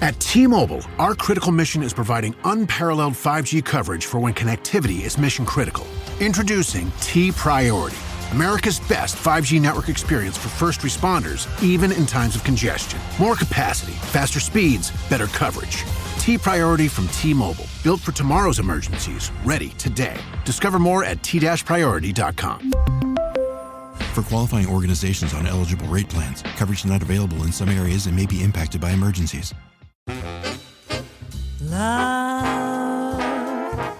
At T-Mobile, our critical mission is providing unparalleled 5G coverage for when connectivity is mission critical. Introducing T-Priority, America's best 5G network experience for first responders, even in times of congestion. More capacity, faster speeds, better coverage. T-Priority from T-Mobile, built for tomorrow's emergencies, ready today. Discover more at t-priority.com. For qualifying organizations on eligible rate plans, coverage not available in some areas and may be impacted by emergencies. Love,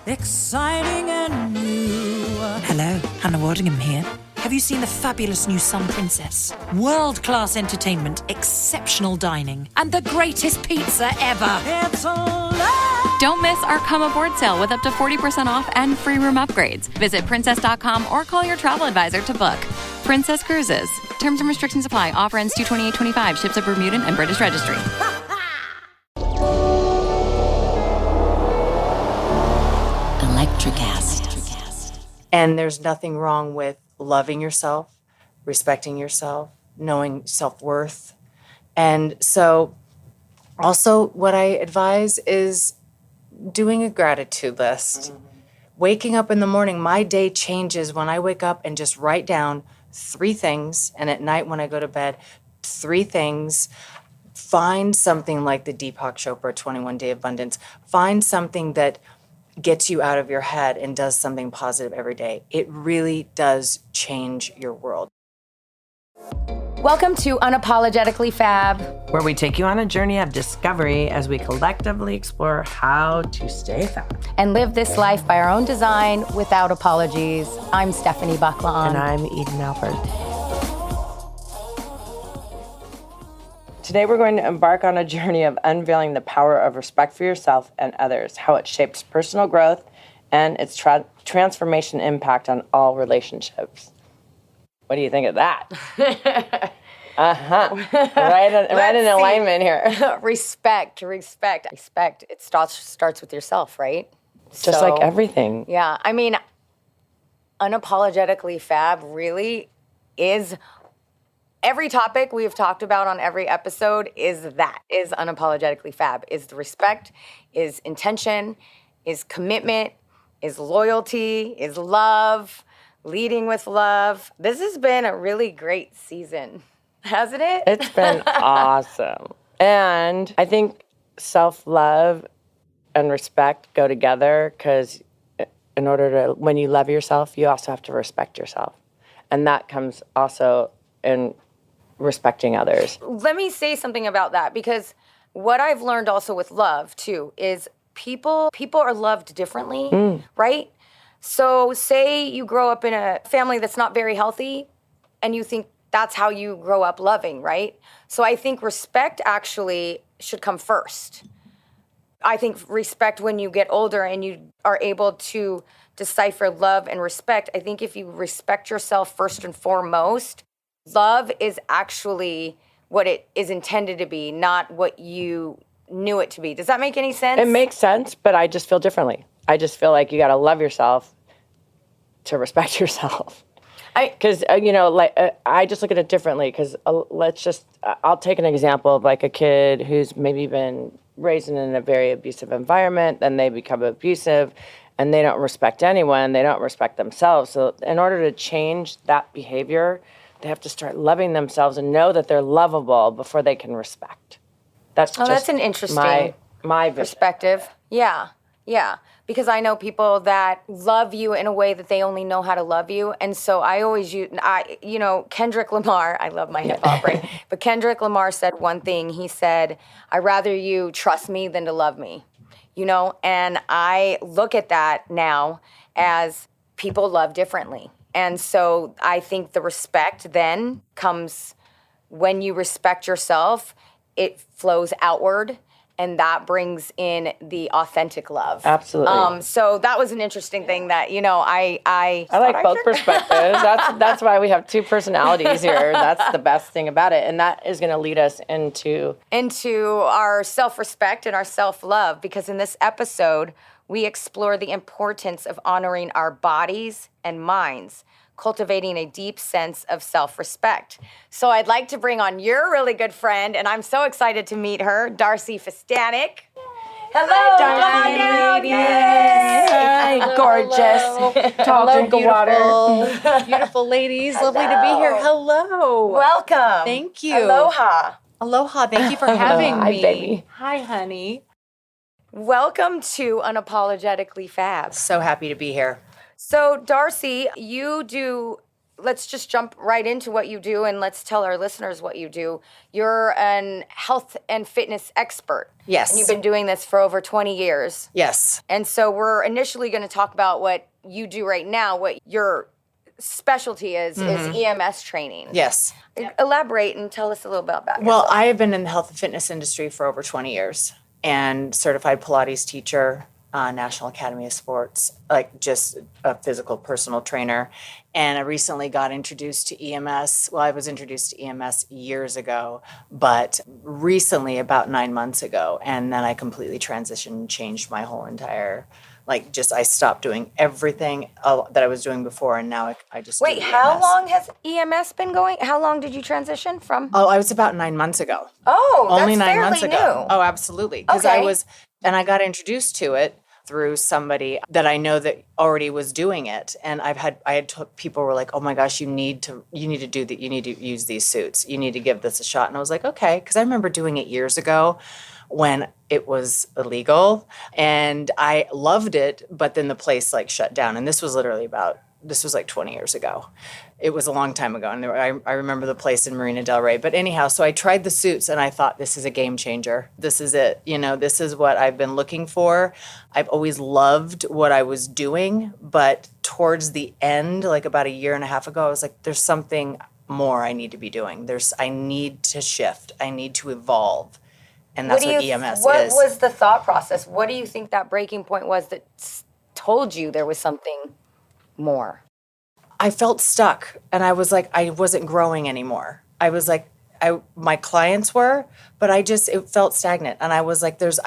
exciting and new. Hello, Hannah Waddingham here. Have you seen the fabulous new Sun Princess? World-class entertainment, exceptional dining, and the greatest pizza ever. It's a love. Don't miss our Come Aboard sale with up to 40% off and free room upgrades. Visit princess.com or call your travel advisor to book. Princess Cruises. Terms and restrictions apply. Offer ends 2/28/25. Ships at Bermudan and British Registry. Electricast. And there's nothing wrong with loving yourself, respecting yourself, knowing self-worth. And so also what I advise is doing a gratitude list. Waking up in the morning, my day changes when I wake up and just write down 3 things, and at night when I go to bed, 3 things. Find something like the Deepak Chopra 21-Day Abundance. Find something that gets you out of your head and does something positive every day. It really does change your world. Welcome to Unapologetically Fab, where we take you on a journey of discovery as we collectively explore how to stay fab. and live this life by our own design without apologies. I'm Stephanie Buckland. And I'm Eden Alford. Today we're going to embark on a journey of unveiling the power of respect for yourself and others, how it shapes personal growth and its transformation impact on all relationships. What do you think of that? Right in alignment here. Respect. It starts with yourself, right? Just like everything. Yeah, I mean, Unapologetically Fab really is... Every topic we have talked about on every episode is unapologetically fab, is the respect, is intention, is commitment, is loyalty, is love, leading with love. This has been a really great season, hasn't it? It's been awesome. And I think self-love and respect go together because in order to, when you love yourself, you also have to respect yourself. And that comes also in respecting others. Let me say something about that, because what I've learned also with love too is people are loved differently, right? So say you grow up in a family that's not very healthy and you think that's how you grow up loving, right? So I think respect actually should come first. I think respect when you get older and you are able to decipher love and respect, I think if you respect yourself first and foremost, love is actually what it is intended to be, not what you knew it to be. Does that make any sense? It makes sense, but I just feel differently. I just feel like you got to love yourself to respect yourself. Because, I just look at it differently. Because I'll take an example of like a kid who's maybe been raised in a very abusive environment, then they become abusive, and they don't respect anyone, they don't respect themselves. So in order to change that behavior, they have to start loving themselves and know that they're lovable before they can respect. That's an interesting my perspective. Yeah. Because I know people that love you in a way that they only know how to love you, and so I always use, Kendrick Lamar. I love my hip hop, right? But Kendrick Lamar said one thing. He said, "I'd rather you trust me than to love me," And I look at that now as people love differently. And so I think the respect then comes when you respect yourself, it flows outward, and that brings in the authentic love. Absolutely. So that was an interesting thing that, I like both perspectives. That's why we have 2 personalities here. That's the best thing about it. And that is going to lead us into our self-respect and our self-love, because in this episode, we explore the importance of honoring our bodies and minds, cultivating a deep sense of self-respect. So I'd like to bring on your really good friend, and I'm so excited to meet her, Darci Fistanic. Hello, Darci. Hi, gorgeous. Tall drink of water. Beautiful ladies. Lovely to be here. Hello. Welcome. Thank you. Aloha. Aloha. Thank you for having Hi, me. baby. Hi, honey. Welcome to Unapologetically Fab. So happy to be here. So, Darci, let's just jump right into what you do and let's tell our listeners what you do. You're an health and fitness expert. Yes. And you've been doing this for over 20 years. Yes. And so we're initially going to talk about what you do right now, what your specialty is EMS training. Yes. Elaborate and tell us a little bit about Well, yourself. I have been in the health and fitness industry for over 20 years and certified Pilates teacher, National Academy of Sports, like just a physical personal trainer. And I recently got introduced to EMS. Well, I was introduced to EMS years ago, but recently about 9 months ago. And then I completely transitioned and changed my whole entire, I stopped doing everything that I was doing before. And now I just Wait, do how EMS. long has EMS been going? How long did you transition from? Oh, I was about 9 months ago. Oh, Only that's 9 fairly months ago. new. Oh, absolutely. Because Okay. I got introduced to it through somebody that I know that already was doing it. And people were like, oh my gosh, you need to do that. You need to use these suits. You need to give this a shot. And I was like, okay. Because I remember doing it years ago when it was illegal and I loved it, but then the place shut down. And this was like 20 years ago. It was a long time ago. And I remember the place in Marina Del Rey. But anyhow, so I tried the suits and I thought, this is a game changer. This is it. This is what I've been looking for. I've always loved what I was doing. But towards the end, about a year and a half ago, I was like, there's something more I need to be doing. I need to shift. I need to evolve. And that's what EMS is. What was the thought process? What do you think that breaking point was that told you there was something more? I felt stuck and I was like, I wasn't growing anymore. I was like, my clients were, but it felt stagnant. And I was like, there's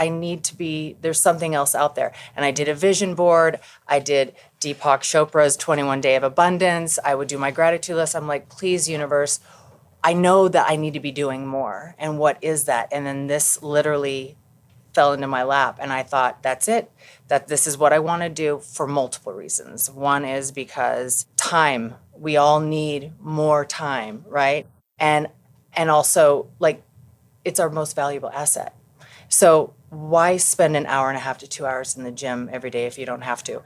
something else out there. And I did a vision board. I did Deepak Chopra's 21 Day of Abundance. I would do my gratitude list. I'm like, please, universe, I know that I need to be doing more. And what is that? And then this literally fell into my lap and I thought, that's it. That this is what I want to do for multiple reasons. One is because time, we all need more time, right? And also it's our most valuable asset. So why spend an hour and a half to 2 hours in the gym every day if you don't have to?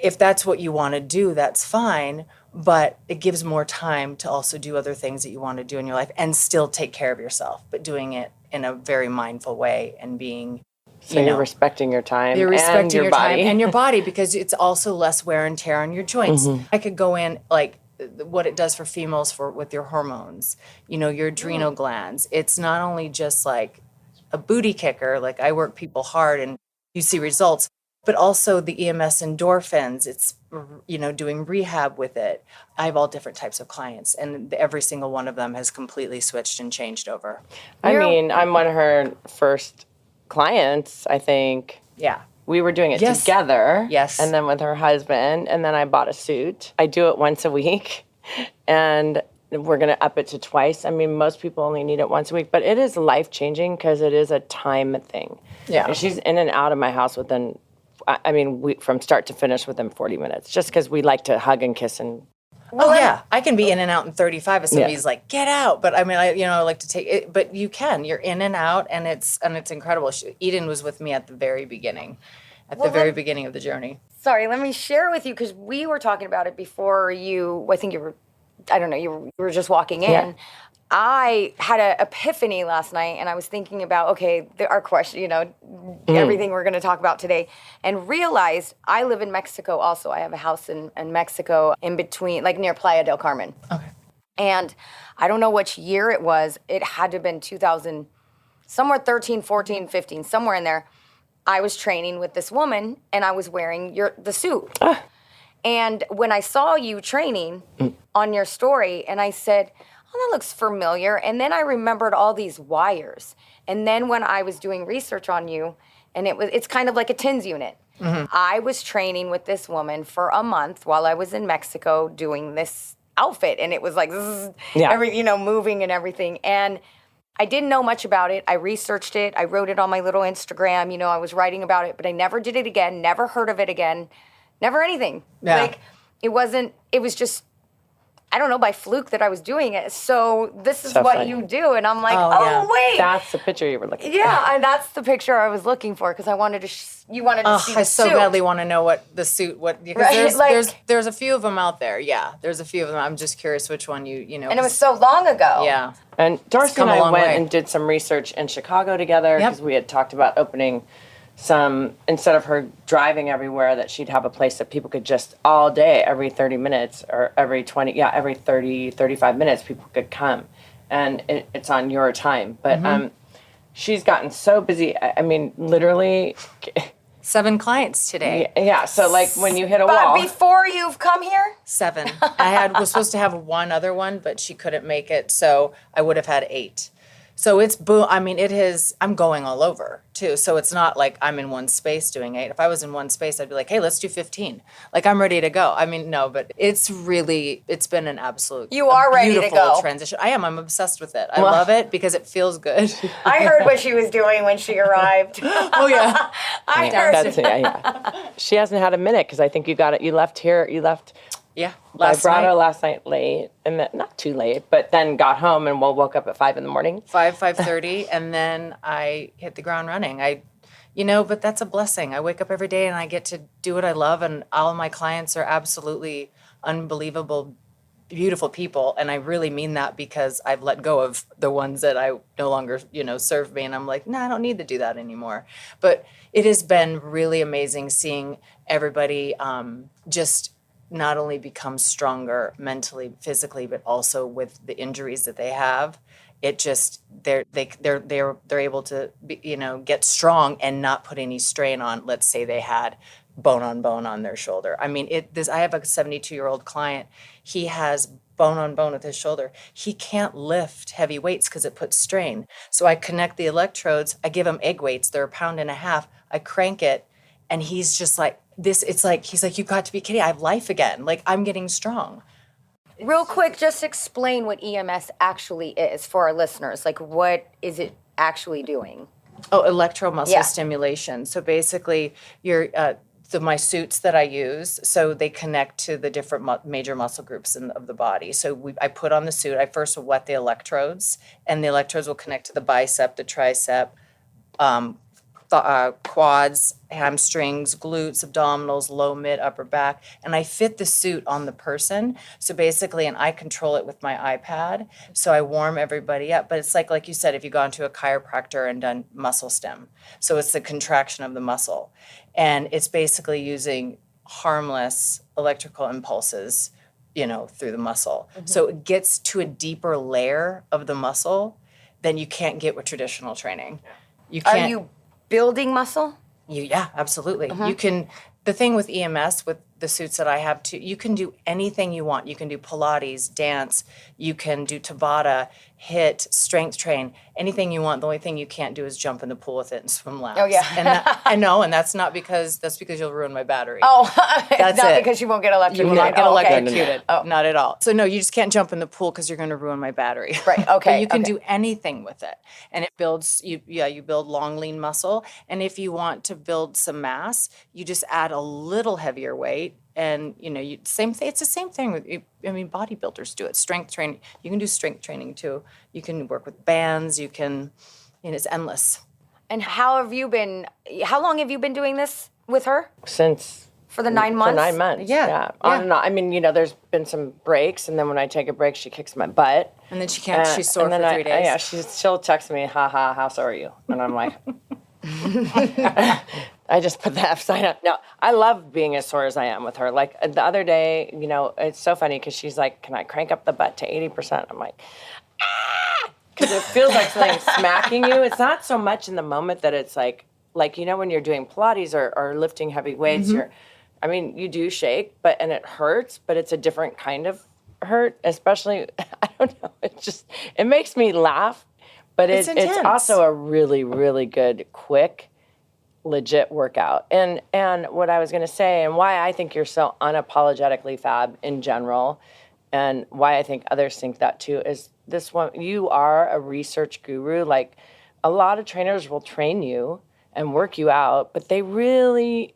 If that's what you want to do, that's fine, but it gives more time to also do other things that you want to do in your life and still take care of yourself, but doing it in a very mindful way and being, you're respecting your time you're respecting and your your body. time and your body because it's also less wear and tear on your joints. I could go in what it does for females with your hormones, your adrenal glands. It's not only just a booty kicker, I work people hard and you see results, but also the EMS endorphins. It's, doing rehab with it. I have all different types of clients and every single one of them has completely switched and changed over. I'm one of her first clients, I think. Yeah. We were doing it together. Yes. And then with her husband. And then I bought a suit. I do it once a week. And we're going to up it to twice. Most people only need it once a week. But it is life-changing because it is a time thing. Yeah. And she's in and out of my house within, from start to finish within 40 minutes. Just because we like to hug and kiss and... I can be in and out in 35 if somebody's like, get out. But I like to take it, but you're in and out and it's incredible. Eden was with me at the very beginning, very beginning of the journey. Sorry, let me share with you because we were talking about it before you were just walking in. Yeah. I had an epiphany last night and I was thinking about, our question, everything we're going to talk about today, and realized I live in Mexico also. I have a house in Mexico in between, near Playa del Carmen. Okay. And I don't know which year it was. It had to have been 2000, somewhere 13, 14, 15, somewhere in there. I was training with this woman and I was wearing the suit. And when I saw you training on your story and I said, oh, that looks familiar. And then I remembered all these wires. And then when I was doing research on you, and it's kind of like a TINS unit. I was training with this woman for a month while I was in Mexico doing this outfit, and it was like moving and everything. And I didn't know much about it. I researched it. I wrote it on my little Instagram. I was writing about it, but I never did it again. Never heard of it again. Never anything. Yeah. It was just, I don't know, by fluke that I was doing it. So this is what you do. And I'm like, wait. That's the picture you were looking for. Yeah, and that's the picture I was looking for because I wanted to, you wanted to see the I so suit. badly want to know what the suit, because there's a few of them out there. Yeah, there's a few of them. I'm just curious which one you know. And it was so long ago. Yeah. And Darci come and a I long went way. and did some research in Chicago together because we had talked about opening some, instead of her driving everywhere, that she'd have a place that people could just all day, every 30 minutes or every 30, 35 minutes, people could come. And it's on your time. But she's gotten so busy. I mean, literally... 7 clients today. Yeah, so like when you hit a But wall... before you've come here? 7. Was supposed to have one other one, but she couldn't make it, so I would have had 8. So it's boom. I mean, I'm going all over too. So it's not like I'm in one space doing 8. If I was in one space, I'd be like, hey, let's do 15. Like I'm ready to go. I mean, no, but it's been an absolute ready to go. transition. I am. I'm obsessed with it. I love it because it feels good. I heard what she was doing when she arrived. Oh yeah. I heard. That's She hasn't had a minute because I think you left Yeah. vibrato last night late, and not too late, but then got home and woke up at 5 in the morning. 5:30, and then I hit the ground running. But that's a blessing. I wake up every day and I get to do what I love, and all of my clients are absolutely unbelievable, beautiful people, and I really mean that because I've let go of the ones that I no longer, serve me, and I'm like, I don't need to do that anymore. But it has been really amazing seeing everybody just not only become stronger mentally, physically, but also with the injuries that they have. It just they're able to get strong and not put any strain on. Let's say they had bone on their shoulder. I mean, I have a 72-year-old client. He has bone on bone with his shoulder. He can't lift heavy weights because it puts strain. So I connect the electrodes. I give him egg weights. They're 1.5 pounds. I crank it, and he's just like this. It's like he's like, you've got to be kidding! I have life again. Like I'm getting strong. Real quick, just explain what EMS actually is for our listeners. Like, what is it actually doing? Oh, electromuscle stimulation. So basically, my suits that I use, so they connect to the different major muscle groups of the body. So I put on the suit. I first will wet the electrodes, and the electrodes will connect to the bicep, the tricep, quads, hamstrings, glutes, abdominals, low, mid, upper back, and I fit the suit on the person. So basically, and I control it with my iPad. So I warm everybody up. But it's like you said, if you've gone to a chiropractor and done muscle stim. So it's the contraction of the muscle. And it's basically using harmless electrical impulses, through the muscle. Mm-hmm. So it gets to a deeper layer of the muscle than you can't get with traditional training. You can't. Are you building muscle? Yeah, absolutely. You can. The thing with EMS, with the suits that I have too, you can do anything you want. You can do Pilates, dance, you can do Tabata, HIIT, strength train, anything you want. The only thing you can't do is jump in the pool with it and swim laps. Oh yeah, I know, and that's because you'll ruin my battery. Oh, that's not it. because you won't get electrocuted. You will not get electrocuted. Oh. Not at all. So no, you just can't jump in the pool because you're going to ruin my battery. Right. Okay. But you can do anything with it, and it builds. You build long, lean muscle, and if you want to build some mass, you just add a little heavier weight. And same thing. It's the same thing with. Bodybuilders do it. Strength training. You can do strength training too. You can work with bands. You can. It's endless. And how long have you been doing this with her? Since for the 9 months. For 9 months. Yeah. On and on. I mean, there's been some breaks, and then when I take a break, she kicks my butt. And then she can't. She's sore for 3 days. Yeah. She'll text me, "Ha ha, how sore are you?" And I'm like. I just put the F sign up. No, I love being as sore as I am with her. Like the other day, it's so funny because she's like, "Can I crank up the butt to 80%?" I'm like, "Ah!" Because it feels like something's smacking you. It's not so much in the moment that it's like when you're doing Pilates or lifting heavy weights, you do shake, and it hurts, but it's a different kind of hurt. Especially, I don't know. It makes me laugh, but it's also a really, really good, quick legit workout. And what I was going to say, and why I think you're so unapologetically fab in general, and why I think others think that too, is this one, you are a research guru. Like, a lot of trainers will train you and work you out, but they really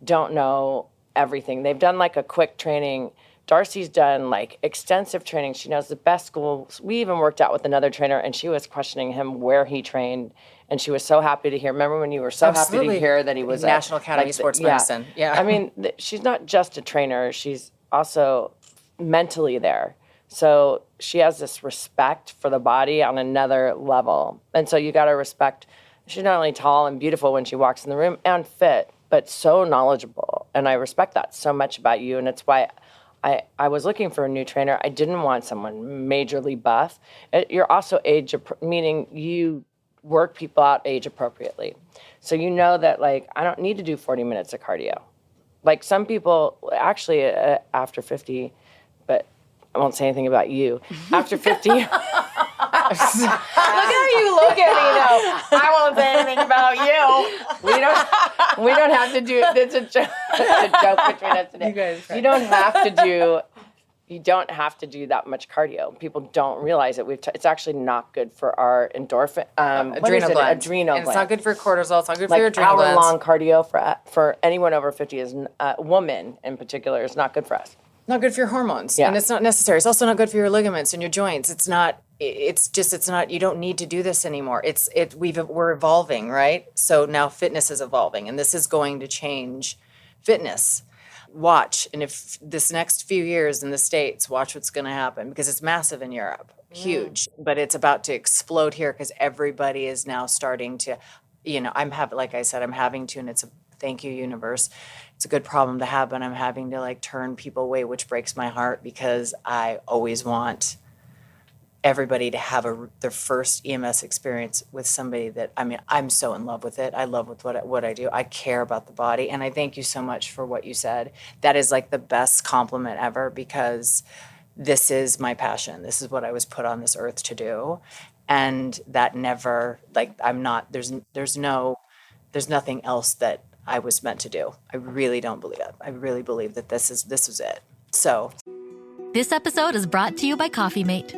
don't know everything. They've done like a quick training. Darci's done like extensive training. She knows the best schools. We even worked out with another trainer, and she was questioning him where he trained, and she was so happy to hear. Remember when you were so happy to hear that he was National Academy of Sports Medicine? Yeah. I mean, she's not just a trainer. She's also mentally there. So she has this respect for the body on another level. And so you got to respect, she's not only tall and beautiful when she walks in the room and fit, but so knowledgeable. And I respect that so much about you. And it's why I was looking for a new trainer. I didn't want someone majorly buff. You're also meaning you work people out age appropriately. So you know that, like, I don't need to do 40 minutes of cardio. Like, some people, actually, after 50, but I won't say anything about you. After 50... Look how you look at me, though. I won't say anything about you. We don't have to do it. It's a joke. It's a joke between us today. You guys, right. You don't have to do that much cardio. People don't realize it. It's actually not good for our endorphin, adrenal glands. Adrenal and glands. It's not good for cortisol. It's not good Like, for your adrenal glands. hour-long cardio for anyone over 50 is woman in particular is not good for us. Not good for your hormones. Yeah. And it's not necessary. It's also not good for your ligaments and your joints. It's not, you don't need to do this anymore. We're evolving, right? So now fitness is evolving, and this is going to change fitness. Watch, and if this next few years in the States, watch what's going to happen, because it's massive in Europe, huge, but it's about to explode here because everybody is now starting to, I'm having to, and it's a thank you, universe. It's a good problem to have, but I'm having to like turn people away, which breaks my heart, because I always want everybody to have their first EMS experience with somebody that, I'm so in love with it. I love with what I do. I care about the body. And I thank you so much for what you said. That is like the best compliment ever, because this is my passion. This is what I was put on this earth to do. And that never, like, there's nothing else that I was meant to do. I really don't believe that. I really believe that this was it. So. This episode is brought to you by Coffee Mate.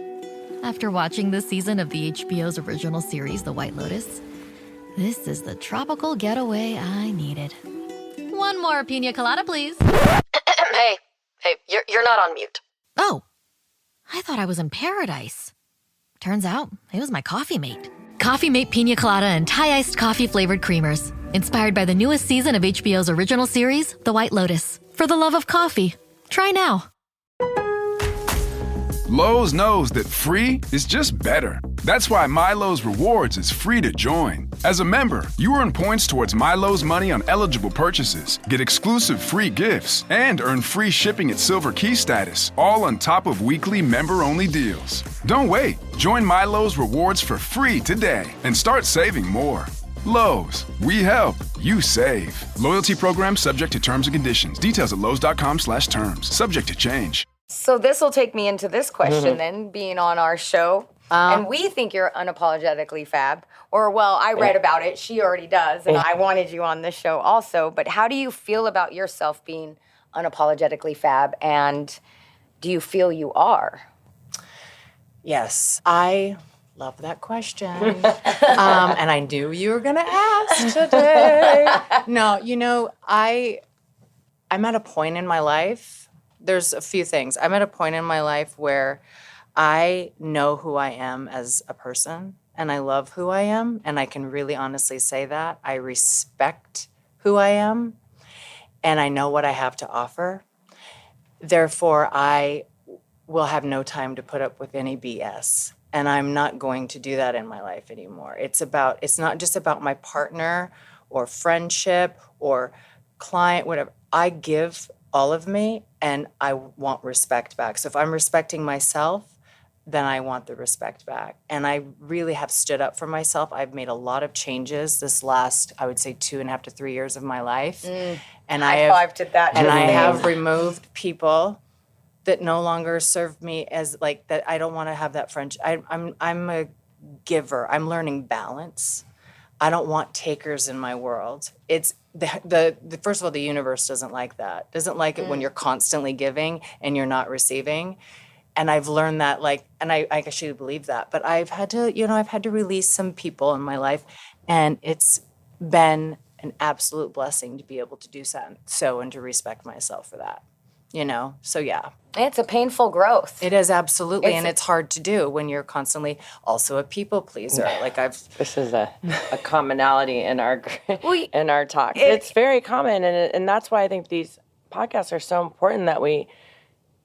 After watching this season of the HBO's original series, The White Lotus, this is the tropical getaway I needed. One more pina colada, please. Hey, you're not on mute. Oh, I thought I was in paradise. Turns out it was my Coffee Mate. Coffee Mate Pina Colada and Thai iced coffee flavored creamers. Inspired by the newest season of HBO's original series, The White Lotus. For the love of coffee. Try now. Lowe's knows that free is just better. That's why MyLowe's Rewards is free to join. As a member, you earn points towards MyLowe's money on eligible purchases, get exclusive free gifts, and earn free shipping at Silver Key status, all on top of weekly member-only deals. Don't wait. Join MyLowe's Rewards for free today and start saving more. Lowe's, we help, you save. Loyalty program subject to terms and conditions. Details at lowes.com/terms. Subject to change. So this will take me into this question then, being on our show. And we think you're unapologetically fab. Or, well, I read about it. She already does. And I wanted you on this show also. But how do you feel about yourself being unapologetically fab? And do you feel you are? Yes, I love that question. And I knew you were going to ask today. No, I'm at a point in my life. There's a few things. I'm at a point in my life where I know who I am as a person, and I love who I am, and I can really honestly say that. I respect who I am, and I know what I have to offer. Therefore, I will have no time to put up with any BS, and I'm not going to do that in my life anymore. It's not just about my partner or friendship or client, whatever. I give all of me, and I want respect back. So if I'm respecting myself, then I want the respect back. And I really have stood up for myself. I've made a lot of changes this last, I would say, 2.5 to 3 years of my life. And I have removed people that no longer serve me as like that. I don't want to have that friendship. I'm a giver. I'm learning balance. I don't want takers in my world. It's the first of all, the universe doesn't like that. Doesn't like it when you're constantly giving and you're not receiving. And I've learned that, and I actually believe that. But I've had to release some people in my life, and it's been an absolute blessing to be able to do so and to respect myself for that. So yeah. It's a painful growth. It is, absolutely, and it's hard to do when you're constantly also a people pleaser. This is a commonality in our talks. It's very common, and that's why I think these podcasts are so important. That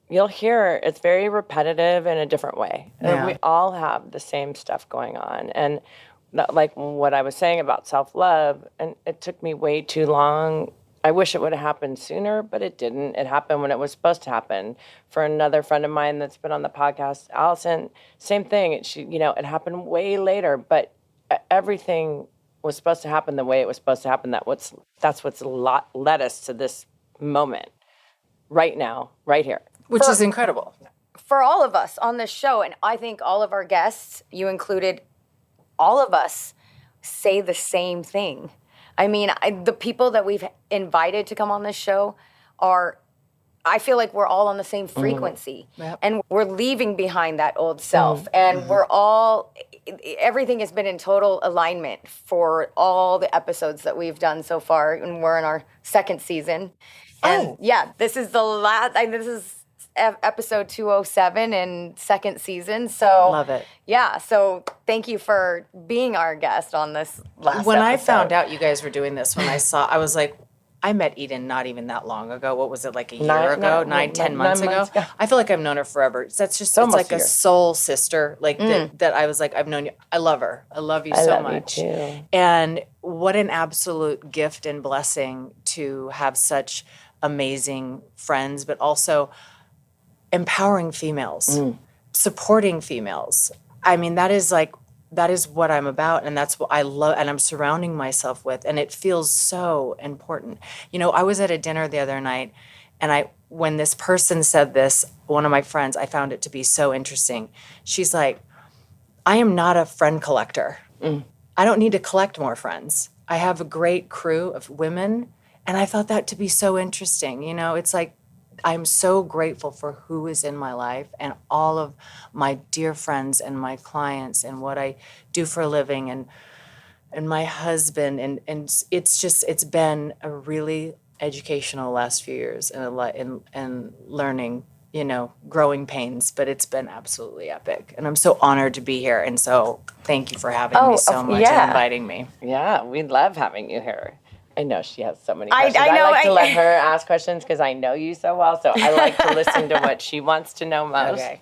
you'll hear it's very repetitive in a different way. Yeah. And we all have the same stuff going on, and like what I was saying about self-love, and it took me way too long. I wish it would have happened sooner, but it didn't. It happened when it was supposed to happen. For another friend of mine that's been on the podcast, Allison, same thing. It happened way later, but everything was supposed to happen the way it was supposed to happen. That's what's led us to this moment, right now, right here. Which is incredible. For all of us on this show, and I think all of our guests, you included, all of us say the same thing. I mean, the people that we've invited to come on this show I feel like we're all on the same frequency. Yep. And we're leaving behind that old self. And we're all, everything has been in total alignment for all the episodes that we've done so far. And we're in our second season. And this is the last, this is episode 207 and second season. So love it. Yeah. So thank you for being our guest on this last When episode. I found out you guys were doing this, I was like, I met Eden not even that long ago. What was it, like a year ago? 10 months ago? I feel like I've known her forever. That's just, it's like a soul sister, that I was like, I've known you. I love her. I love you so much. You too. And what an absolute gift and blessing to have such amazing friends, but also empowering females, supporting females. I mean, that is what I'm about, and that's what I love, and I'm surrounding myself with, and it feels so important. I was at a dinner the other night, and when this person said this, one of my friends, I found it to be so interesting. She's like, I am not a friend collector. I don't need to collect more friends. I have a great crew of women, and I thought that to be so interesting. It's like, I'm so grateful for who is in my life and all of my dear friends and my clients and what I do for a living and my husband. And it's been a really educational last few years and learning, growing pains, but it's been absolutely epic. And I'm so honored to be here. And so thank you for having me so much and inviting me. Yeah, we love having you here. I know she has so many questions. I know, I like to let her ask questions because I know you so well, so I like to listen to what she wants to know most. Okay.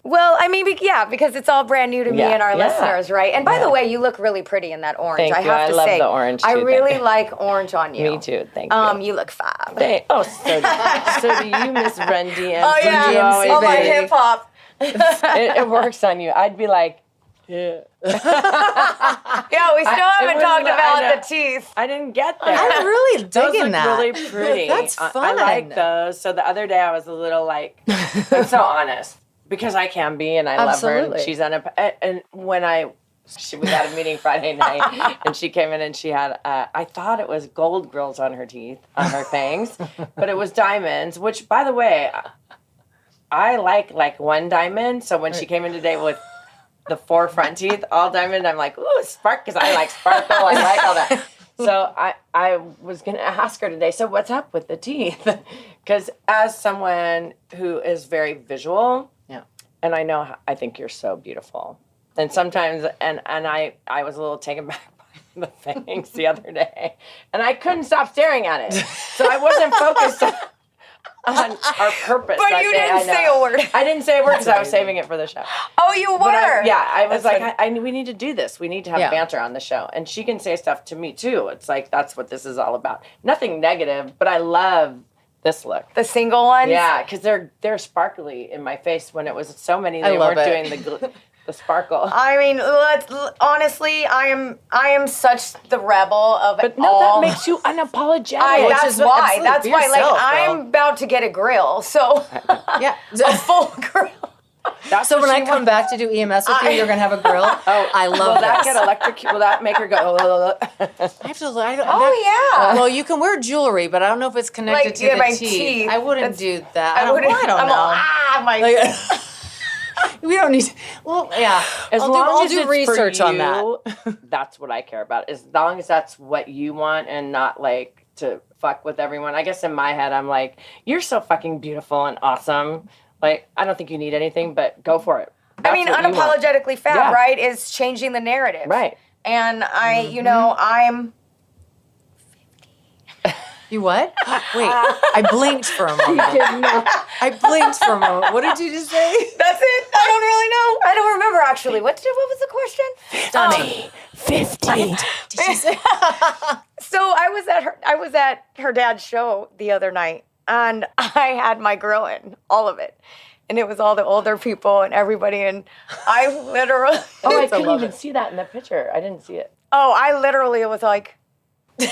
Well, I mean, because it's all brand new to me and our listeners, right? And by the way, you look really pretty in that orange. Thank you. I love the orange, too. I really like orange on you. Me too. Thank you. You look fab. So do you, Miss Rendy? Oh, yeah. All my hip-hop. It works on you. I'd be like, yeah. Yeah, we still haven't talked about the teeth. I didn't get there. I'm really digging that. Those look really pretty. That's fun. I like those. So the other day I was a little like, I'm so honest because I can be, and I love her. And she's and when we had a meeting Friday night, and she came in and she had, I thought it was gold grills on her teeth, on her fangs, but it was diamonds. Which, by the way, I like one diamond. So when she came in today with the 4 front teeth, all diamond, I'm like, ooh, spark, because I like sparkle, I like all that. So I was going to ask her today, so what's up with the teeth? Because as someone who is very visual, and I think you're so beautiful. And sometimes, and I was a little taken back by the fangs the other day, and I couldn't stop staring at it. So I wasn't focused on our purpose. But you didn't say a word. I didn't say a word because I was saving it for the show. Oh, you were? I was we need to do this. We need to have banter on the show. And she can say stuff to me, too. It's like, that's what this is all about. Nothing negative, but I love this look. The single ones? Yeah, because they're sparkly in my face when it was so many. They weren't doing the sparkle. I mean, honestly, I am such the rebel of it all. That makes you unapologetic. That's why. Like, I'm about to get a grill, so a full grill. So when I come back to do EMS with you, you're gonna have a grill. Oh, I love Will that get electric? Will that make her go? I have to. Yeah. Well, you can wear jewelry, but I don't know if it's connected to my the teeth. teeth. I wouldn't do that. I don't know. We don't need. Well, yeah. I'll do research on that. That's what I care about. As long as that's what you want and not like to fuck with everyone. I guess in my head, I'm like, you're so fucking beautiful and awesome. Like, I don't think you need anything, but go for it. That's unapologetically fab, right, is changing the narrative. Right. And I'm... You what? Wait, I blinked for a moment. I blinked for a moment. What did you just say? That's it. I don't really know. I don't remember, actually. What was the question? Stunning. 50. Did you say? So I was at her dad's show the other night, and I had my grill in, all of it. And it was all the older people and everybody, and I literally... I couldn't even see that in the picture. I didn't see it. Oh, I literally was like... and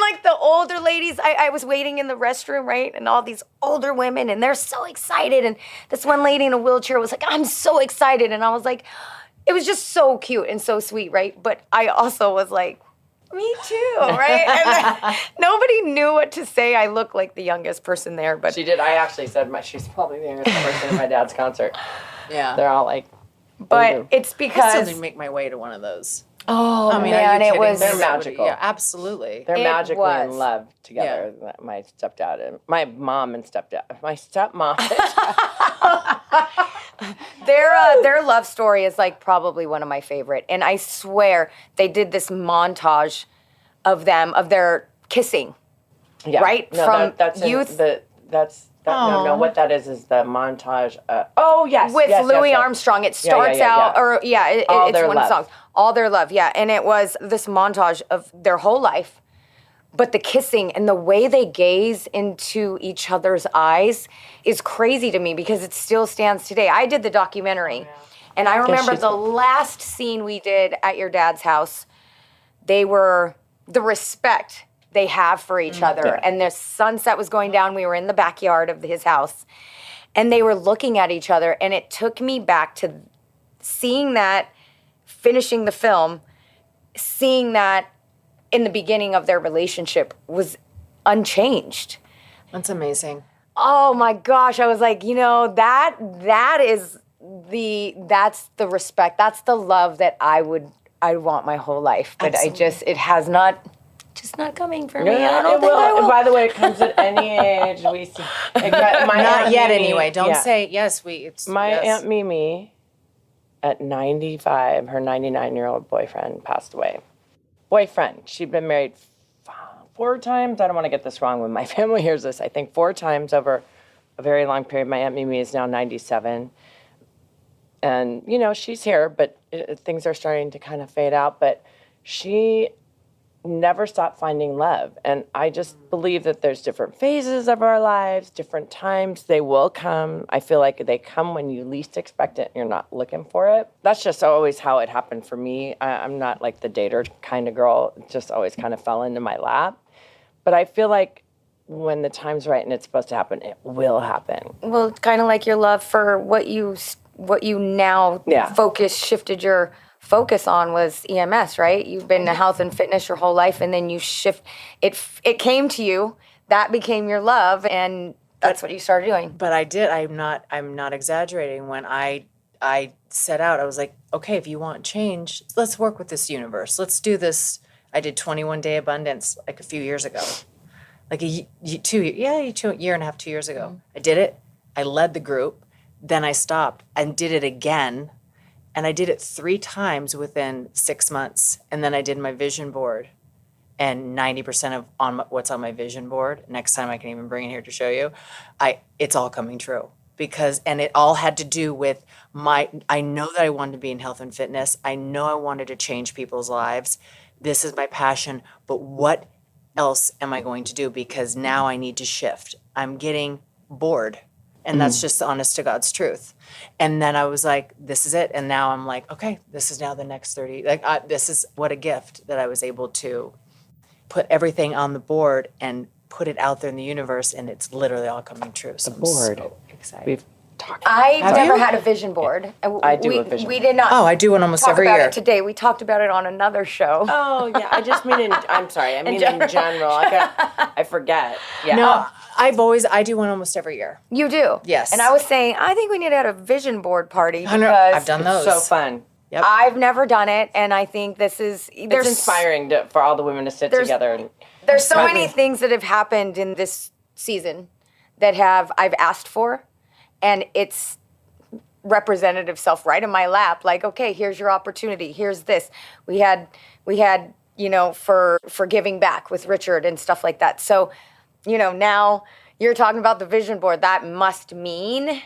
like the older ladies, I was waiting in the restroom, right? And all these older women, and they're so excited. And this one lady in a wheelchair was like, I'm so excited. And I was like, it was just so cute and so sweet, right? But I also was like, me too, right? And nobody knew what to say. I looked like the youngest person there, but she did. I actually said she's probably the youngest person at my dad's concert. Yeah. They're all like, but older. It's because I still didn't make my way to one of those. Oh, I mean, man, are you it kidding? was... They're magical. Yeah, absolutely. They're magically was. in love together. Yeah. My stepdad and my mom and stepdad. My stepmom. Their love story is like probably one of my favorite. And I swear they did this montage of their kissing. Yeah. Right? No, From that's youth. No, what that is the montage. Yes. With yes, Louis yes. Armstrong. It starts out, it's All one Their of the Love. songs. All Their Love, yeah. And it was this montage of their whole life. But the kissing and the way they gaze into each other's eyes is crazy to me because it still stands today. I did the documentary. And I remember the last scene we did at your dad's house, the respect they have for each other. Yeah. And the sunset was going down. We were in the backyard of his house. And they were looking at each other. And it took me back to seeing that, finishing the film, seeing that in the beginning of their relationship was unchanged. That's amazing. Oh my gosh. I was like, that's the respect. That's the love that I want my whole life. But Absolutely. it has not... just not coming for me. Yeah, I don't think I will. And by the way, it comes at any age. We see. Not yet, anyway. Don't say yes. My Aunt Mimi, at 95, her 99-year-old boyfriend passed away. She'd been married 4 times. I don't want to get this wrong when my family hears this. I think 4 times over a very long period. My Aunt Mimi is now 97. And, she's here, but things are starting to kind of fade out. But she never stop finding love. And I just believe that there's different phases of our lives, different times. They will come. I feel like they come when you least expect it and you're not looking for it. That's just always how it happened for me. I'm not like the dater kind of girl. It just always kind of fell into my lap. But I feel like when the time's right and it's supposed to happen, it will happen. Well, kind of like your love for what you now shifted your focus on was EMS, right? You've been in health and fitness your whole life, and then you shift. It came to you. That became your love, and that's what you started doing. But I did. I'm not exaggerating. When I set out, I was like, okay, if you want change, let's work with this universe. Let's do this. I did 21-day abundance like a few years ago, like a year and a half, 2 years ago. I did it. I led the group. Then I stopped and did it again. And I did it 3 times within 6 months. And then I did my vision board. And 90% of what's on my vision board, next time I can even bring it here to show you, it's all coming true. And it all had to do with I know that I wanted to be in health and fitness. I know I wanted to change people's lives. This is my passion. But what else am I going to do? Because now I need to shift. I'm getting bored. And that's just the honest to God's truth. And then I was like, this is it. And now I'm like, okay, this is now the next 30. This is what a gift that I was able to put everything on the board and put it out there in the universe, and it's literally all coming true. So I'm board. so excited. We've talked. I've never had a vision board. I do a vision We did not. Oh, I do one almost talk every about year. it today. We talked about it on another show. Oh, yeah. I just mean I'm sorry. I mean in general. I forget. Yeah. No, I do one almost every year. You do? Yes. And I was saying, I think we need to have a vision board party because I've done those. So fun. Yep. I've never done it, and I think this is It's inspiring for all the women to sit together. And there's so many things that have happened in this season that I've asked for, and it's representative self right in my lap. Like, okay, here's your opportunity. Here's this. We had for giving back with Richard and stuff like that. So, now you're talking about the vision board. That must mean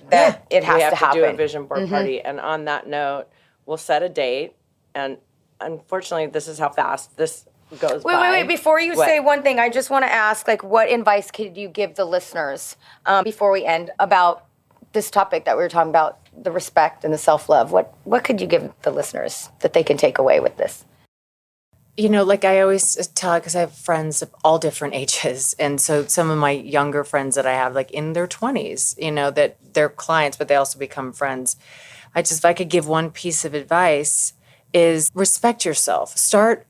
that it has to happen. We have to do a vision board party. And on that note, we'll set a date. And unfortunately, this is how fast this goes by. Wait. Before you say one thing, I just want to ask, what advice could you give the listeners before we end about this topic that we were talking about, the respect and the self-love? What could you give the listeners that they can take away with this? Like I always tell, because I have friends of all different ages. And so some of my younger friends that I have, like in their 20s, that they're clients, but they also become friends. If I could give one piece of advice is respect yourself. Start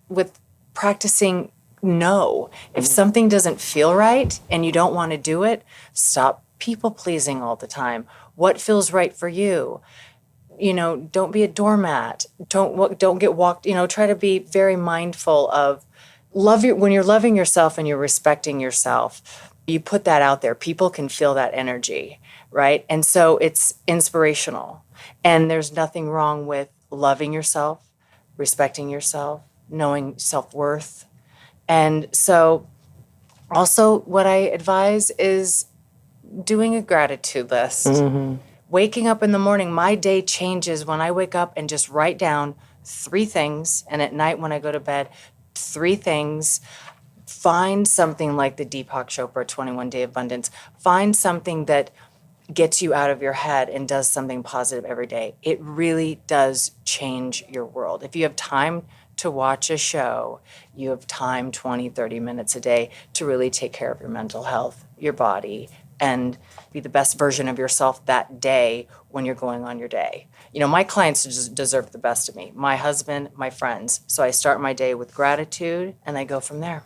with practicing no. If something doesn't feel right and you don't want to do it, stop people pleasing all the time. What feels right for you? Don't be a doormat. Don't get walked, try to be very mindful of when you're loving yourself and you're respecting yourself, you put that out there. People can feel that energy, right? And so it's inspirational. And there's nothing wrong with loving yourself, respecting yourself, knowing self-worth. And so also what I advise is doing a gratitude list. Mm-hmm. Waking up in the morning, my day changes when I wake up and just write down 3 things. And at night when I go to bed, 3 things. Find something like the Deepak Chopra 21-Day Abundance. Find something that gets you out of your head and does something positive every day. It really does change your world. If you have time to watch a show, you have time 20, 30 minutes a day to really take care of your mental health, your body, and be the best version of yourself that day when you're going on your day. My clients deserve the best of me, my husband, my friends. So I start my day with gratitude and I go from there.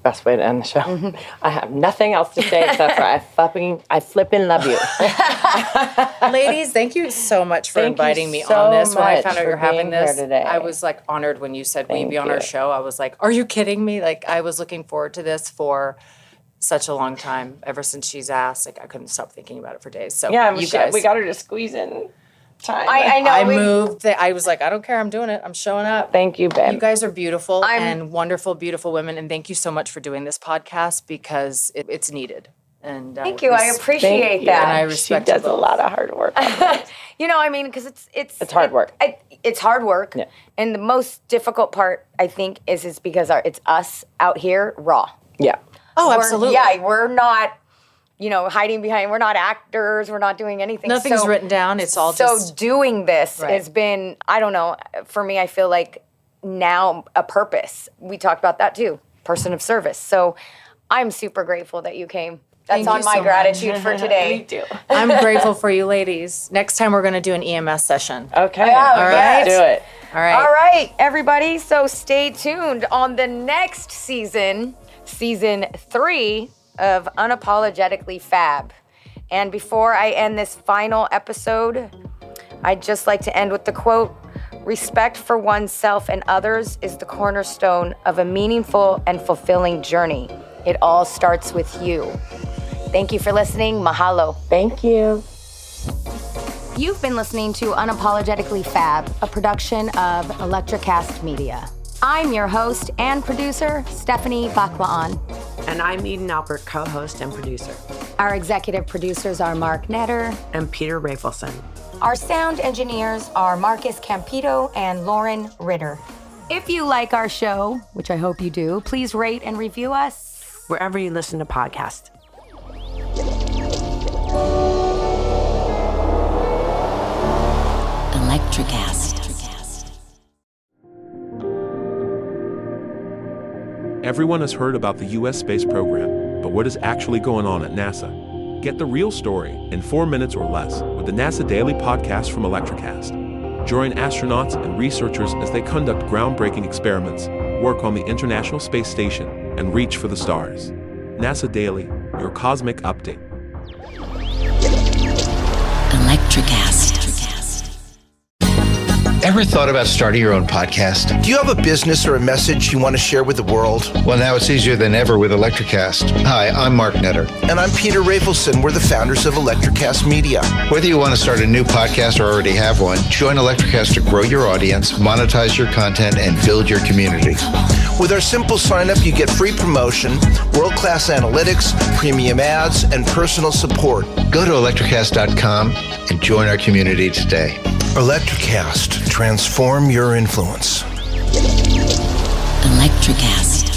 Best way to end the show. Mm-hmm. I have nothing else to say except for I flippin' love you. Ladies, thank you so much for inviting me on this. When I found out you're having this, I was honored when you said, will you be on our show? I was like, are you kidding me? I was looking forward to this for such a long time. Ever since she's asked, I couldn't stop thinking about it for days. So yeah, you guys, we got her to squeeze in time. I know. I moved. I was like, I don't care. I'm doing it. I'm showing up. Thank you, babe. You guys are beautiful and wonderful, beautiful women. And thank you so much for doing this podcast because it's needed. And thank you. I appreciate that. And I respect she does a lot of hard work. Because it's hard work. It's hard work. Yeah. And the most difficult part, I think, is because it's us out here raw. Yeah. Oh, absolutely. We're not, hiding behind. We're not actors. We're not doing anything. Nothing's written down. It's all just. So doing this has been, I don't know, for me, I feel like now a purpose. We talked about that too. Person of service. So I'm super grateful that you came. That's on my gratitude for today. Me too. I'm grateful for you ladies. Next time we're going to do an EMS session. Okay. All right. Do it. All right. All right, everybody. So stay tuned on the next season 3 of Unapologetically Fab. And before I end this final episode, I'd just like to end with the quote, "Respect for oneself and others is the cornerstone of a meaningful and fulfilling journey. It all starts with you." Thank you for listening. Mahalo. Thank you. You've been listening to Unapologetically Fab, a production of Electricast Media. I'm your host and producer, Stephanie Baclaan. And I'm Eden Albert, co-host and producer. Our executive producers are Mark Netter and Peter Rafelson. Our sound engineers are Marcus Campito and Lauren Ritter. If you like our show, which I hope you do, please rate and review us wherever you listen to podcasts. Electricast. Everyone has heard about the U.S. space program, but what is actually going on at NASA? Get the real story in 4 minutes or less with the NASA Daily podcast from Electricast. Join astronauts and researchers as they conduct groundbreaking experiments, work on the International Space Station, and reach for the stars. NASA Daily, your cosmic update. Electricast. Ever thought about starting your own podcast? Do you have a business or a message you want to share with the world? Well, now it's easier than ever with Electricast. Hi, I'm Mark Netter. And I'm Peter Rafelson. We're the founders of Electricast Media. Whether you want to start a new podcast or already have one, join Electricast to grow your audience, monetize your content, and build your community. With our simple sign-up, you get free promotion, world-class analytics, premium ads, and personal support. Go to electricast.com and join our community today. Electricast. Transform your influence. Electricast.